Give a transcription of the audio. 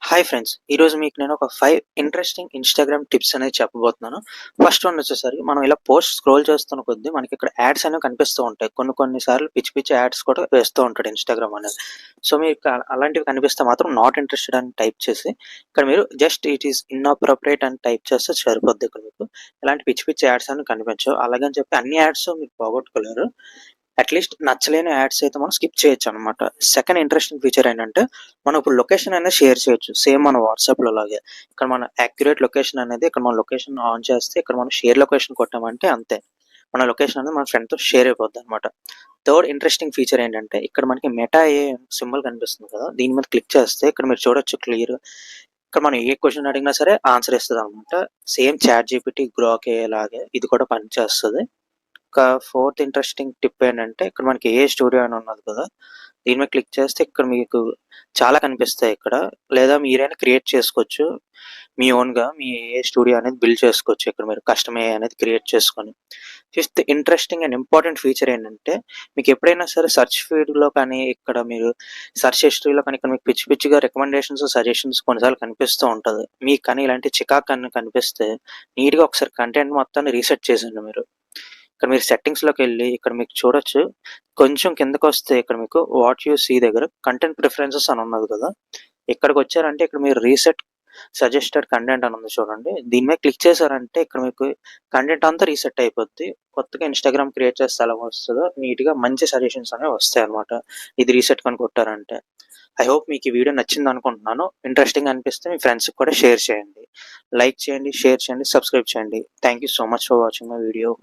Hi friends. ఈరోజు మీకు నేను ఒక 5 ఇంట్రెస్టింగ్ ఇన్‌స్టాగ్రామ్ టిప్స్ అనేది చెప్పబోతున్నాను. ఫస్ట్ వన్ వచ్చేసరికి మనం ఇలా పోస్ట్ స్క్రోల్ చేస్తున్న కొద్దీ మనకిక్కడ యాడ్స్ అనేవి కనిపిస్తూ ఉంటాయి. కొన్ని సార్లు పిచ్చి పిచ్చి యాడ్స్ కూడా వేస్తూ ఉంటాడు ఇన్‌స్టాగ్రామ్ అనేది. సో, మీకు అలాంటివి కనిపిస్తే మాత్రం నాట్ ఇంట్రెస్టెడ్ అని టైప్ చేసి, ఇక్కడ మీరు జస్ట్ ఇట్ ఈస్ ఇన్‌అప్రోప్రియేట్ అని టైప్ చేస్తే సరిపోద్ది ఇక్కడ మీకు. ఇలాంటి పిచ్చి పిచ్చి యాడ్స్ అనేవి కనిపించవు. అలాగని చెప్పి అన్ని యాడ్స్ మీరు పోగొట్టుకోలేరు. అట్‌లీస్ట్ నచ్చలేని యాడ్స్ అయితే మనం స్కిప్ చేయొచ్చనమాట. సెకండ్ ఇంట్రెస్టింగ్ ఫీచర్ ఏంటంటే, మనం ఇప్పుడు లొకేషన్ అనేది షేర్ చేయొచ్చు. సేమ్ మన వాట్సాప్‌లో లాగే. ఇక్కడ మన యాక్యురేట్ లొకేషన్ అనేది ఇక్కడ మన లొకేషన్ ఆన్ చేస్తే, ఇక్కడ మనం షేర్ లొకేషన్ కొట్టామంటే అంతే. మన లొకేషన్ అనేది మన ఫ్రెండ్‌తో షేర్ అయిపోద్దనమాట. థర్డ్ ఇంట్రెస్టింగ్ ఫీచర్ ఏంటంటే, ఇక్కడ మనకి మెటా ఏఐ సింబల్ కనిపిస్తుంది కదా! దీని మీద క్లిక్ చేస్తే ఇక్కడ మీరు చూడొచ్చు క్లియర్. ఇక్కడ మనం ఏ క్వెషన్ అడిగినా సరే ఆన్సర్ ఇస్తదనమాట. Same chat GPT, Grok AI లాగే ఇది కూడా పనిచేస్తది. ఇంకా ఫోర్త్ ఇంట్రెస్టింగ్ టిప్ ఏంటంటే, ఇక్కడ మనకి ఏఐ స్టూడియో అని ఉన్నది కదా! దీని మీద క్లిక్ చేస్తే ఇక్కడ మీకు చాలా కనిపిస్తాయి ఇక్కడ. లేదా మీరైనా క్రియేట్ చేసుకోవచ్చు. మీ ఓన్‌గా మీ ఏఐ స్టూడియో అనేది బిల్డ్ చేసుకోవచ్చు. ఇక్కడ మీరు కస్టమ్ ఏఐ అనేది క్రియేట్ చేసుకొని. Fifth interesting and important feature ఏంటంటే, మీకు ఎప్పుడైనా సరే సెర్చ్ ఫీడ్‌లో కానీ, ఇక్కడ మీరు సెర్చ్ హిస్టరీలో కానీ, ఇక్కడ మీకు పిచ్చి పిచ్చిగా రికమెండేషన్స్, సజెషన్స్ కొన్నిసార్లు కనిపిస్తూ ఉంటది. మీకు కానీ ఇలాంటి చికాకు అని కనిపిస్తే, నీట్‌గా ఒకసారి కంటెంట్ మొత్తాన్ని రీసెట్ చేసేయండి మీరు. ఇక్కడ మీరు సెట్టింగ్స్‌లోకెళ్ళి ఇక్కడ మీకు చూడొచ్చు. కొంచెం కిందకొస్తే ఇక్కడ మీకు వాట్ యూ సీ దగ్గర కంటెంట్ ప్రిఫరెన్సెస్ అని ఉన్నది కదా! ఇక్కడికొచ్చారంటే ఇక్కడ మీరు రీసెట్ సజెస్టెడ్ కంటెంట్ అని ఉంది చూడండి. దీని మీద క్లిక్ చేశారంటే ఇక్కడ మీకు కంటెంట్ అంతా రీసెట్ అయిపోద్ది. కొత్తగా ఇన్‌స్టాగ్రామ్ క్రియేట్ చేస్తే ఎలా వస్తదో నీట్‌గా మంచి సజెషన్స్ అనేవి వస్తాయన్నమాట. ఇది రీసెట్ అని కొట్టారంటే. ఐ హోప్ మీకు ఈ వీడియో నచ్చిందనుకుంటున్నాను. ఇంట్రెస్టింగ్ అనిపిస్తే మీ ఫ్రెండ్స్‌కి కూడా షేర్ చేయండి. లైక్ చేయండి, షేర్ చేయండి, సబ్స్క్రైబ్ చేయండి. Thank you so much for watching my video.